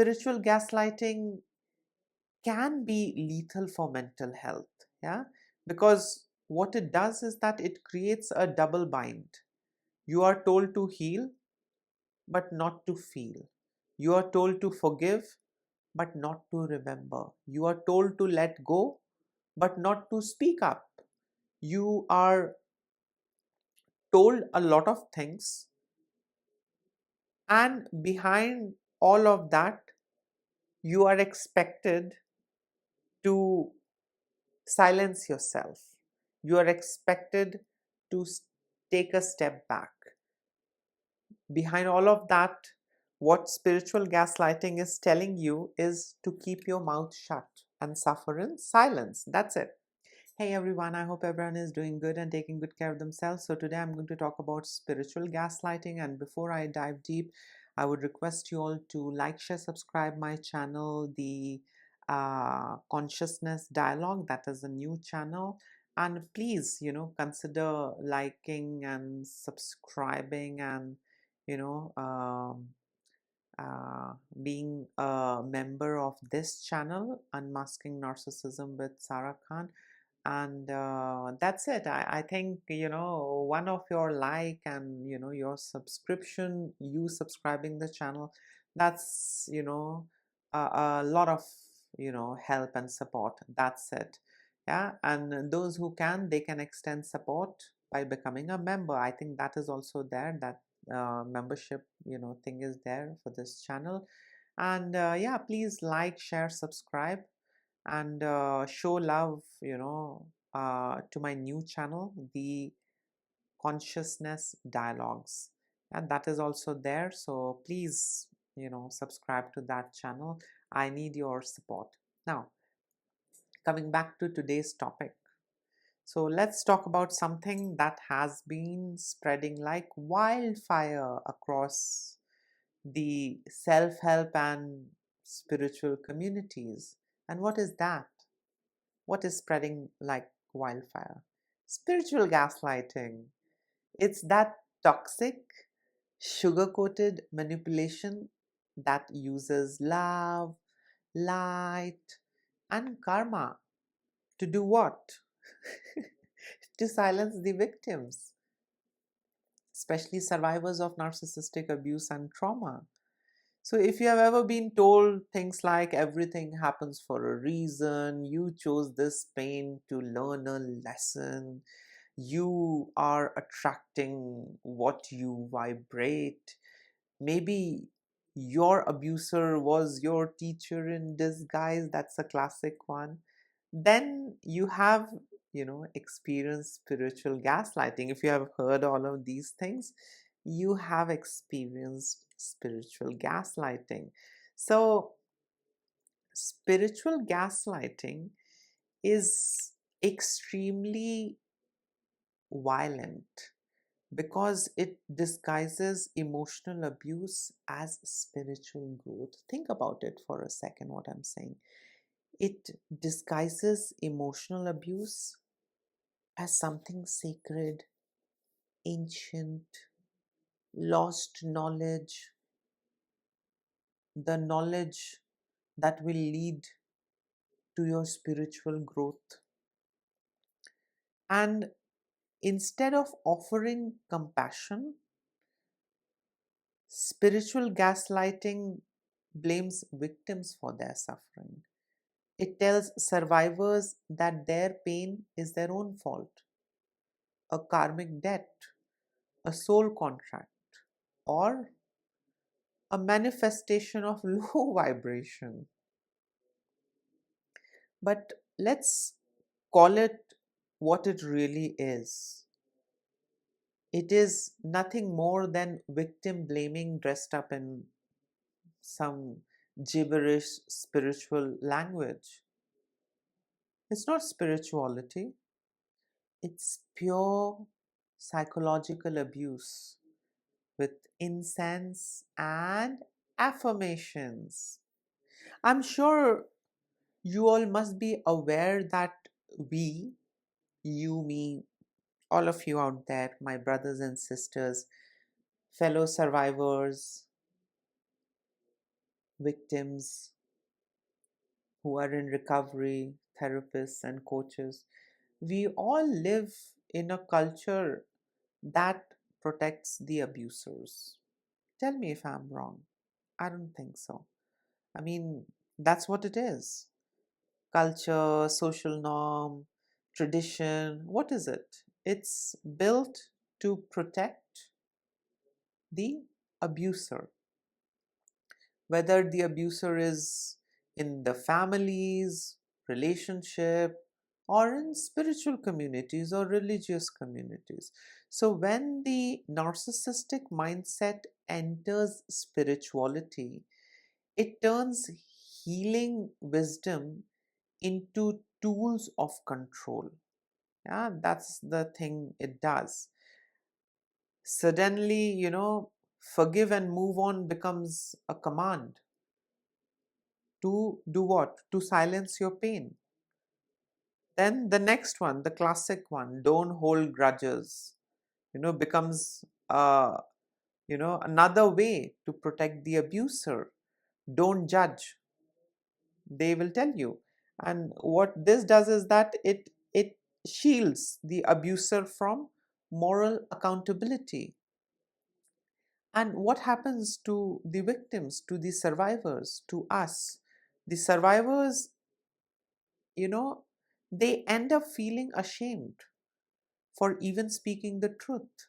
spiritual gaslighting can be lethal for mental health. Yeah, because what it does is that it creates a double bind. You are told to heal, but not to feel. You are told to forgive, but not to remember. You are told to let go, but not to speak up. You are told a lot of things, and behind all of that, you are expected to silence yourself. You are expected to take a step back. Behind all of that, what spiritual gaslighting is telling you is to keep your mouth shut and suffer in silence. That's it. Hey everyone, I hope everyone is doing good and taking good care of themselves. So today I'm going to talk about spiritual gaslighting, and before I dive deep, I would request you all to like, share, subscribe my channel, the Consciousness Dialogue. That is a new channel, and please, consider liking and subscribing, and you know being a member of this channel, Unmasking Narcissism with Sarah Khan. And that's it. I think one of your like and your subscription, you subscribing the channel, that's a lot of help and support. That's it. Yeah, and those who can, they can extend support by becoming a member. I think that is also there, that membership thing is there for this channel. And yeah, please like, share, subscribe, and show love to my new channel, the Consciousness Dialogues, and that is also there. So please subscribe to that channel. I need your support. Now, coming back to today's topic, so let's talk about something that has been spreading like wildfire across the self-help and spiritual communities. And what is that? What is spreading like wildfire? Spiritual gaslighting. It's that toxic, sugar-coated manipulation that uses love, light, and karma to do what? To silence the victims, especially survivors of narcissistic abuse and trauma. So if you have ever been told things like everything happens for a reason, you chose this pain to learn a lesson, you are attracting what you vibrate, maybe your abuser was your teacher in disguise, that's a classic one, then you have experienced spiritual gaslighting. If you have heard all of these things, you have experienced spiritual gaslighting. So spiritual gaslighting is extremely violent because it disguises emotional abuse as spiritual growth. Think about it for a second, what I'm saying. It disguises emotional abuse as something sacred, ancient, lost knowledge, the knowledge that will lead to your spiritual growth. And instead of offering compassion, spiritual gaslighting blames victims for their suffering. It tells survivors that their pain is their own fault, a karmic debt, a soul contract, or a manifestation of low vibration. But let's call it what it really is. It is nothing more than victim blaming dressed up in some gibberish spiritual language. It's not spirituality, it's pure psychological abuse with incense and affirmations. I'm sure you all must be aware that we, you, me, all of you out there, my brothers and sisters, fellow survivors, victims who are in recovery, therapists and coaches, we all live in a culture that protects the abusers. Tell me if I'm wrong. I don't think so. I mean, that's what it is. Culture, social norm, tradition. What is it? It's built to protect the abuser, whether the abuser is in the families, relationship, or in spiritual communities or religious communities. So, when the narcissistic mindset enters spirituality, it turns healing wisdom into tools of control. Yeah, that's the thing it does. Suddenly, forgive and move on becomes a command. To do what? To silence your pain. Then the next one, the classic one, don't hold grudges, becomes another way to protect the abuser. Don't judge, they will tell you. And what this does is that it shields the abuser from moral accountability. And what happens to the victims, to the survivors, to us? The survivors, you know, they end up feeling ashamed for even speaking the truth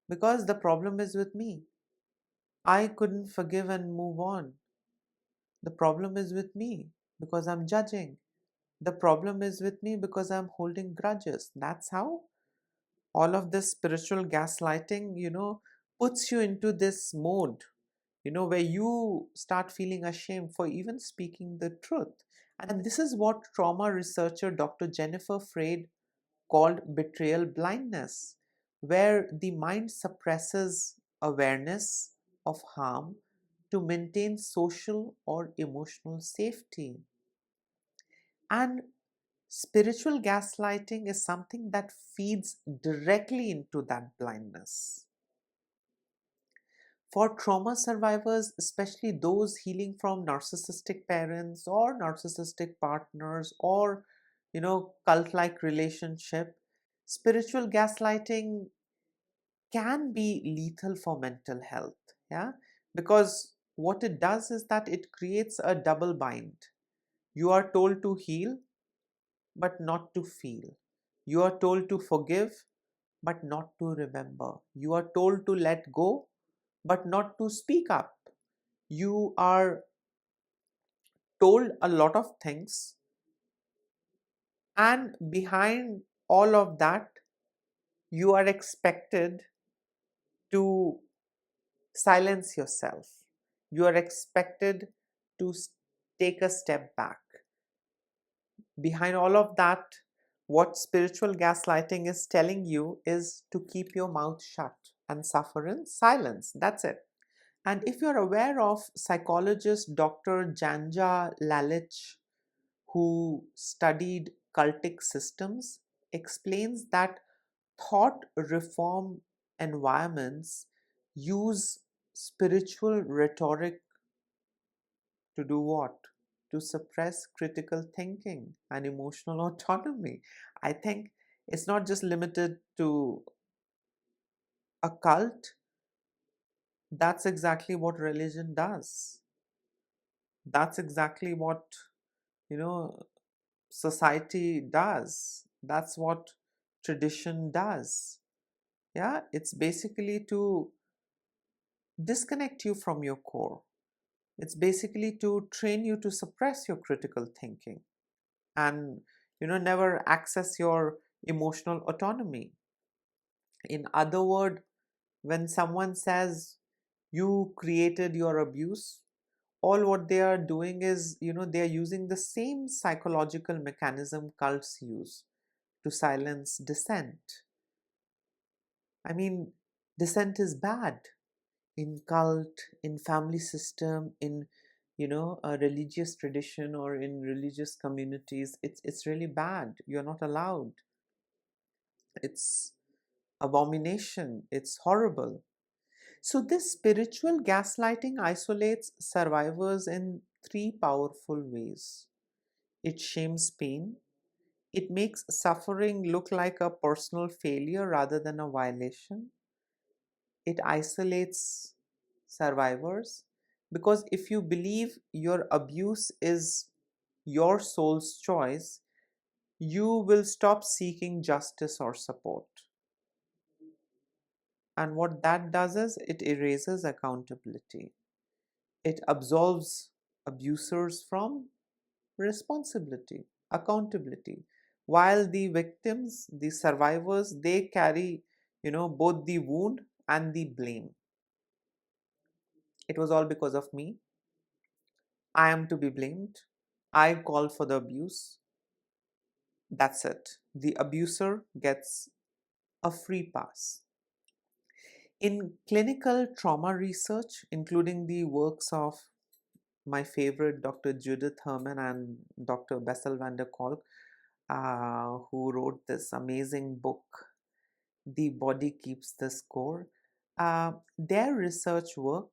because the problem is with me. I couldn't forgive and move on. The problem is with me because I'm judging. The problem is with me because I'm holding grudges. That's how all of this spiritual gaslighting, puts you into this mode, where you start feeling ashamed for even speaking the truth. And this is what trauma researcher Dr. Jennifer Freyd called betrayal blindness, where the mind suppresses awareness of harm to maintain social or emotional safety. And spiritual gaslighting is something that feeds directly into that blindness. For trauma survivors, especially those healing from narcissistic parents or narcissistic partners or cult-like relationship, spiritual gaslighting can be lethal for mental health. Yeah, because what it does is that it creates a double bind. You are told to heal but not to feel. You are told to forgive but not to remember. You are told to let go but not to speak up. You are told a lot of things, and behind all of that, you are expected to silence yourself. You are expected to take a step back. Behind all of that, what spiritual gaslighting is telling you is to keep your mouth shut and suffer in silence. That's it. And if you're aware of psychologist Dr. Janja Lalich, who studied cultic systems, explains that thought reform environments use spiritual rhetoric to do what? To suppress critical thinking and emotional autonomy. I think it's not just limited to a cult. That's exactly what religion does. That's exactly what, you know, society does. That's what tradition does. Yeah, it's basically to disconnect you from your core. It's basically to train you to suppress your critical thinking and never access your emotional autonomy. In other words, when someone says you created your abuse, all what they are doing is they are using the same psychological mechanism cults use to silence dissent. I mean, dissent is bad in cult, in family system, in a religious tradition or in religious communities. It's really bad. You're not allowed. It's abomination. It's horrible. So, this spiritual gaslighting isolates survivors in three powerful ways. It shames pain, it makes suffering look like a personal failure rather than a violation. It isolates survivors because if you believe your abuse is your soul's choice, you will stop seeking justice or support. And what that does is it erases accountability. It absolves abusers from responsibility, accountability. While the victims, the survivors, they carry, both the wound and the blame. It was all because of me. I am to be blamed. I called for the abuse. That's it. The abuser gets a free pass. In clinical trauma research, including the works of my favorite Dr. Judith Herman and Dr. Bessel van der Kolk, who wrote this amazing book, The Body Keeps the Score. Their research work,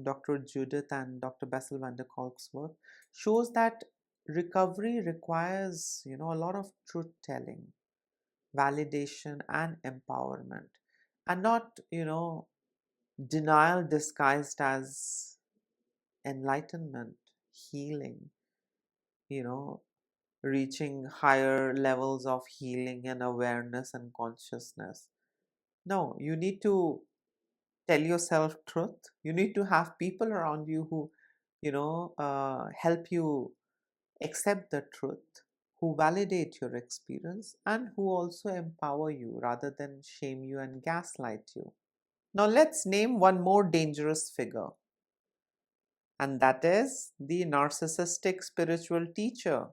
Dr. Judith and Dr. Bessel van der Kolk's work, shows that recovery requires, a lot of truth telling, validation, and empowerment, and not, denial disguised as enlightenment, healing, you know, reaching higher levels of healing and awareness and consciousness. No, you need to tell yourself truth. You need to have people around you who, help you accept the truth, who validate your experience, and who also empower you rather than shame you and gaslight you. Now, let's name one more dangerous figure, and that is the narcissistic spiritual teacher.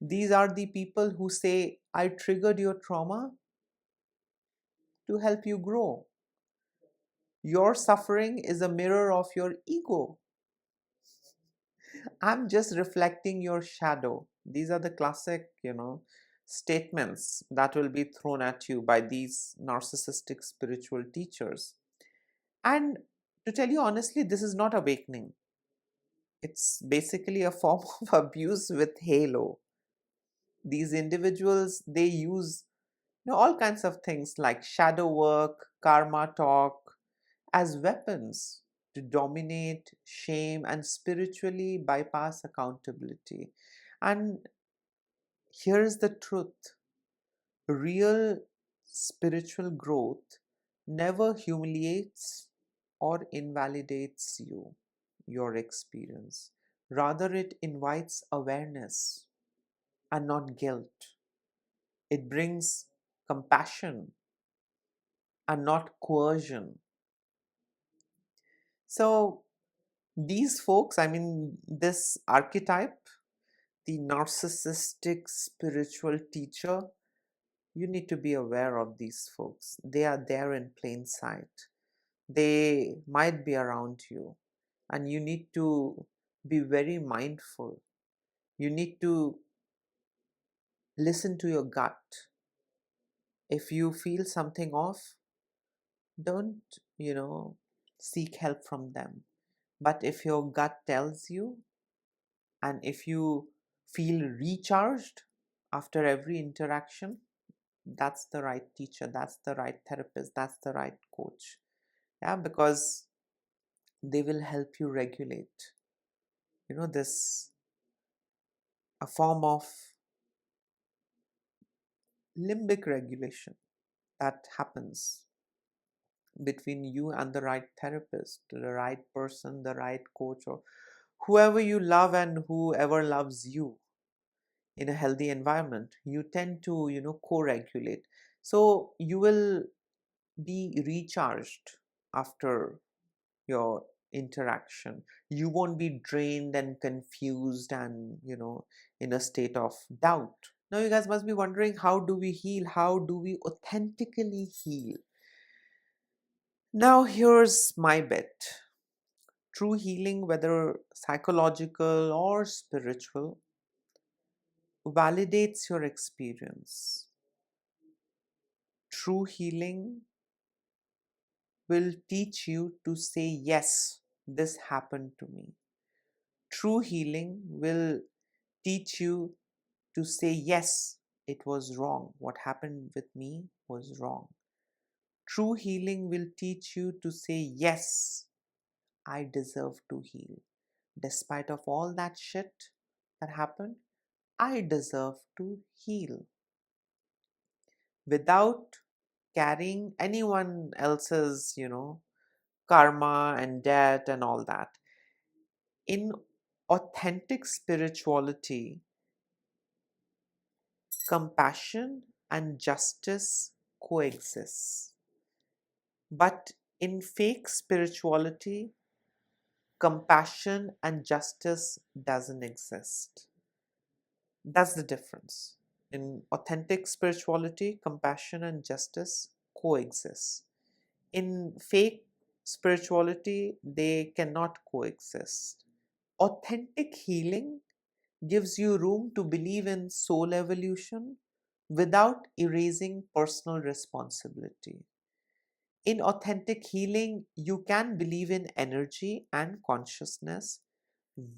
These are the people who say, I triggered your trauma to help you grow. Your suffering is a mirror of your ego. I'm just reflecting your shadow. These are the classic, statements that will be thrown at you by these narcissistic spiritual teachers. And to tell you honestly, this is not awakening. It's basically a form of abuse with halo. These individuals, they use all kinds of things like shadow work, karma talk as weapons to dominate, shame, and spiritually bypass accountability. And here's the truth: real spiritual growth never humiliates or invalidates your experience. Rather, it invites awareness and not guilt. It brings compassion and not coercion. So, these folks, this archetype, the narcissistic spiritual teacher, you need to be aware of these folks. They are there in plain sight. They might be around you, and you need to be very mindful. You need to listen to your gut. If you feel something off, don't, seek help from them. But if your gut tells you, and if you feel recharged after every interaction, that's the right teacher, that's the right therapist, that's the right coach. Yeah, because they will help you regulate, this a form of limbic regulation that happens between you and the right therapist, the right person, the right coach, or whoever you love and whoever loves you. In a healthy environment, you tend to, co-regulate. So you will be recharged after your interaction. You won't be drained and confused and, in a state of doubt. Now, you guys must be wondering, how do we heal? How do we authentically heal? Now, here's my bit. True healing, whether psychological or spiritual, validates your experience. True healing will teach you to say, yes, this happened to me. True healing will teach you to say, yes, it was wrong. What happened with me was wrong. True healing will teach you to say, yes, I deserve to heal. Despite of all that shit that happened, I deserve to heal without carrying anyone else's, karma and debt and all that. In authentic spirituality, compassion and justice coexist. But in fake spirituality, compassion and justice doesn't exist. That's the difference. In authentic spirituality, compassion and justice coexist. In fake spirituality, they cannot coexist. Authentic healing gives you room to believe in soul evolution without erasing personal responsibility. In authentic healing, you can believe in energy and consciousness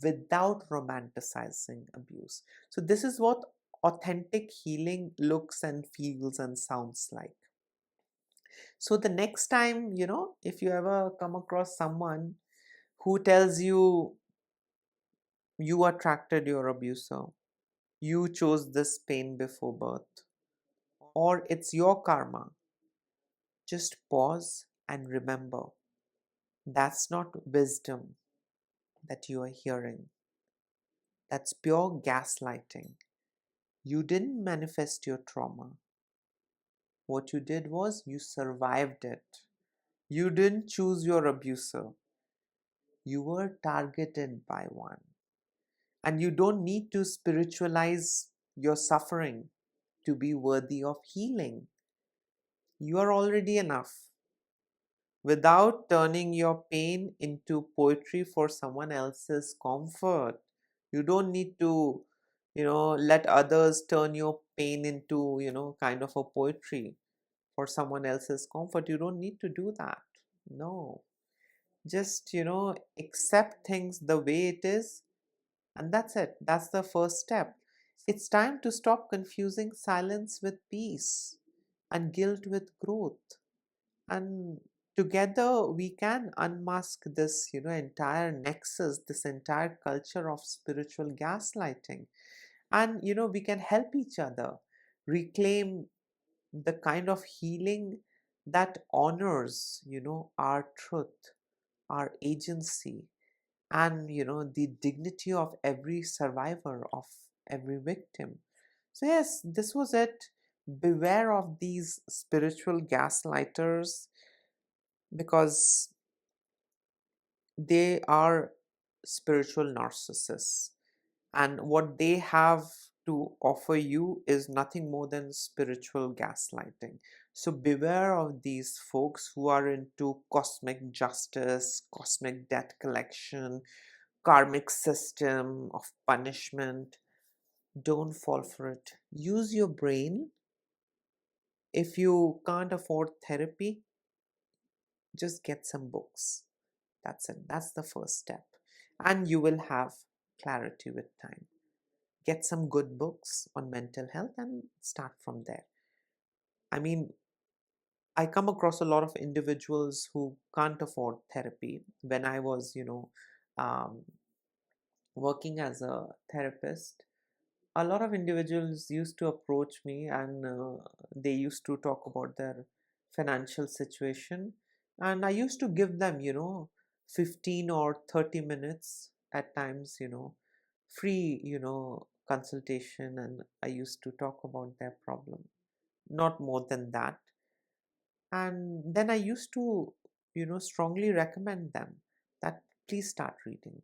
without romanticizing abuse. So, this is what authentic healing looks and feels and sounds like. So, the next time, if you ever come across someone who tells you you attracted your abuser, you chose this pain before birth, or it's your karma, just pause and remember that's not wisdom that you are hearing. That's pure gaslighting. You didn't manifest your trauma. What you did was you survived it. You didn't choose your abuser. You were targeted by one. And you don't need to spiritualize your suffering to be worthy of healing. You are already enough. Without turning your pain into poetry for someone else's comfort. You don't need to, let others turn your pain into, kind of a poetry for someone else's comfort. You don't need to do that. No. Just, accept things the way it is, and that's it. That's the first step. It's time to stop confusing silence with peace and guilt with growth. And together we can unmask this, entire nexus, this entire culture of spiritual gaslighting. And, we can help each other reclaim the kind of healing that honors, our truth, our agency, and, the dignity of every survivor, of every victim. So, yes, this was it. Beware of these spiritual gaslighters, because they are spiritual narcissists, and what they have to offer you is nothing more than spiritual gaslighting. So beware of these folks who are into cosmic justice, cosmic debt collection, karmic system of punishment. Don't fall for it. Use your brain. If you can't afford therapy, just get some books. That's it. That's the first step. And you will have clarity with time. Get some good books on mental health and start from there. I mean, I come across a lot of individuals who can't afford therapy. When I was, um, working as a therapist, a lot of individuals used to approach me, and they used to talk about their financial situation. And I used to give them, 15 or 30 minutes at times, free, consultation, and I used to talk about their problem, not more than that. And then I used to, strongly recommend them that please start reading.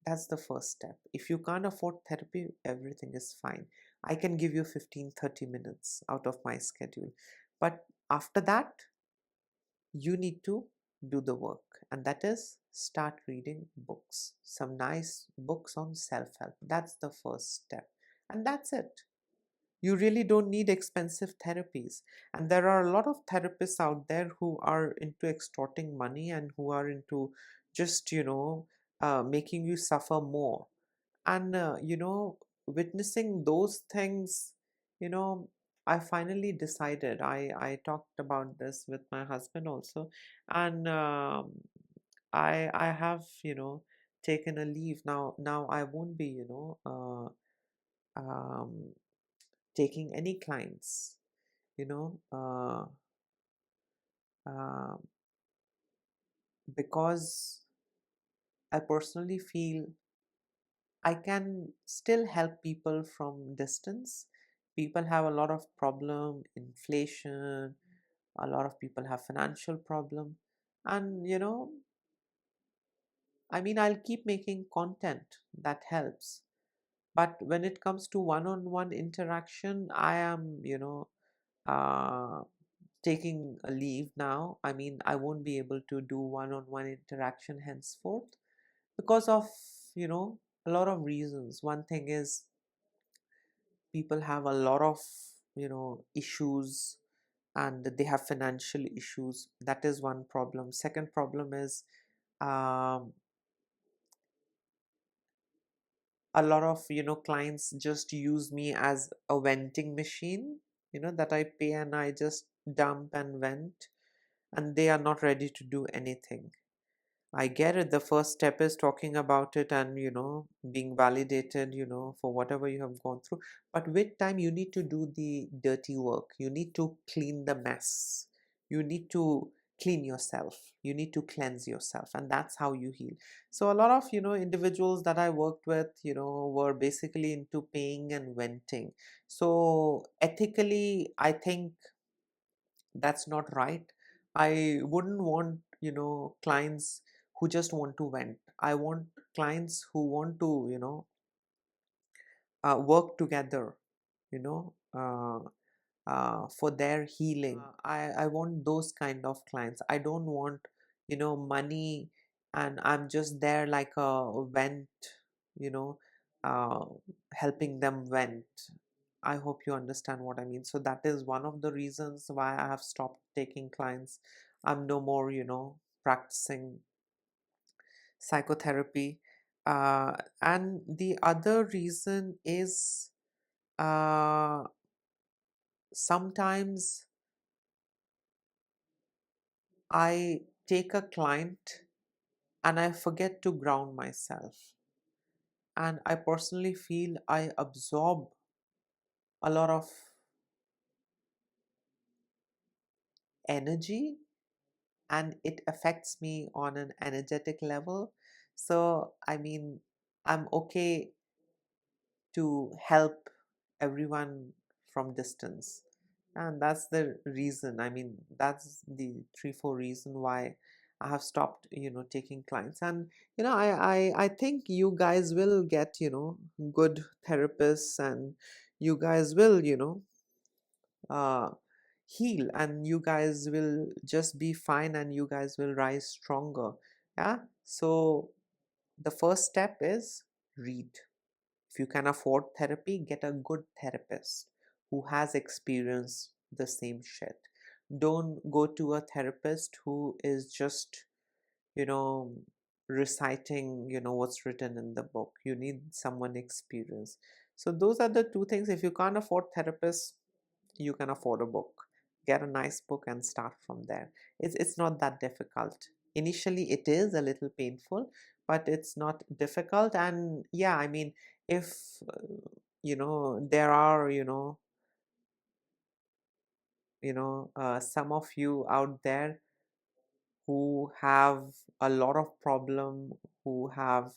That's the first step. If you can't afford therapy, everything is fine. I can give you 15, 30 minutes out of my schedule. But after that, you need to do the work. And that is start reading books. Some nice books on self help. That's the first step. And that's it. You really don't need expensive therapies. And there are a lot of therapists out there who are into extorting money and who are into just, making you suffer more. And, witnessing those things, you know, I finally decided, I talked about this with my husband also. And I have, taken a leave now. Now I won't be, um, taking any clients, you know, uh, because I personally feel I can still help people from distance. People have a lot of problem, inflation, a lot of people have financial problem. And, I mean, I'll keep making content that helps. But when it comes to one-on-one interaction, I am, uh, taking a leave now. I mean, I won't be able to do one-on-one interaction henceforth because of, a lot of reasons. One thing is people have a lot of, issues, and they have financial issues. That is one problem. Second problem is, um, a lot of, clients just use me as a venting machine, that I pay and I just dump and vent, and they are not ready to do anything. I get it. The first step is talking about it and, being validated, for whatever you have gone through. But with time, you need to do the dirty work. You need to clean the mess. You need to clean yourself. You need to cleanse yourself. And that's how you heal. So a lot of, individuals that I worked with, were basically into paying and venting. So ethically, I think that's not right. I wouldn't want, clients who just want to vent. I want clients who want to, work together, you know uh, for their healing. I want those kind of clients. I don't want, money, and I'm just there like a vent, you know uh, helping them vent. I hope you understand what I mean. So that is one of the reasons why I have stopped taking clients. I'm no more, practicing psychotherapy. And the other reason is, uh, sometimes I take a client and I forget to ground myself. And I personally feel I absorb a lot of energy, and it affects me on an energetic level. So, I mean, I'm okay to help everyone from distance. And that's the reason. I mean, that's the three, four reason why I have stopped, taking clients. And, I think you guys will get, good therapists, and you guys will, uh, heal, and you guys will just be fine, and you guys will rise stronger. Yeah. So the first step is read. If you can afford therapy, get a good therapist who has experienced the same shit. Don't go to a therapist who is just, you know, reciting, what's written in the book. You need someone experienced. So those are the two things. If you can't afford therapists, you can afford a book. Get a nice book and start from there. It's not that difficult. Initially it is a little painful, but it's not difficult. And yeah, I mean, if there are, some of you out there who have a lot of problem, who have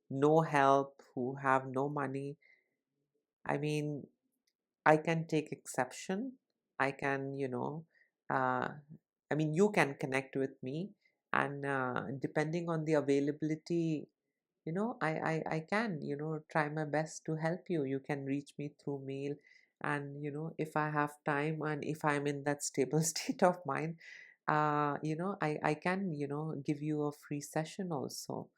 no help, who have no money. I mean, I can take exception. I can, uh, I mean, you can connect with me, and depending on the availability, I can, try my best to help you. You can reach me through mail, and, if I have time and if I'm in that stable state of mind, I can, give you a free session also.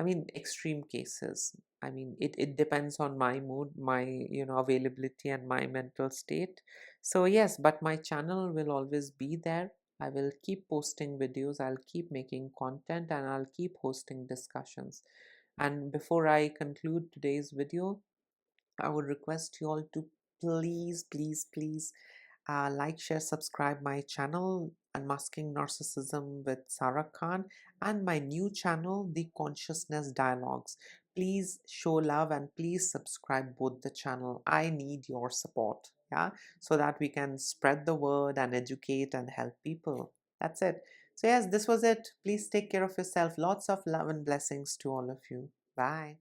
I mean, extreme cases. I mean, it depends on my mood, my, availability and my mental state. So yes, but my channel will always be there. I will keep posting videos, I'll keep making content, and I'll keep hosting discussions. And before I conclude today's video, I would request you all to please, please, please like, share, subscribe my channel, Unmasking Narcissism with Sarah Khan, and my new channel, The Consciousness Dialogues. Please show love and please subscribe both the channel. I need your support, yeah, so that we can spread the word and educate and help people. That's it. So yes, this was it. Please take care of yourself. Lots of love and blessings to all of you. Bye.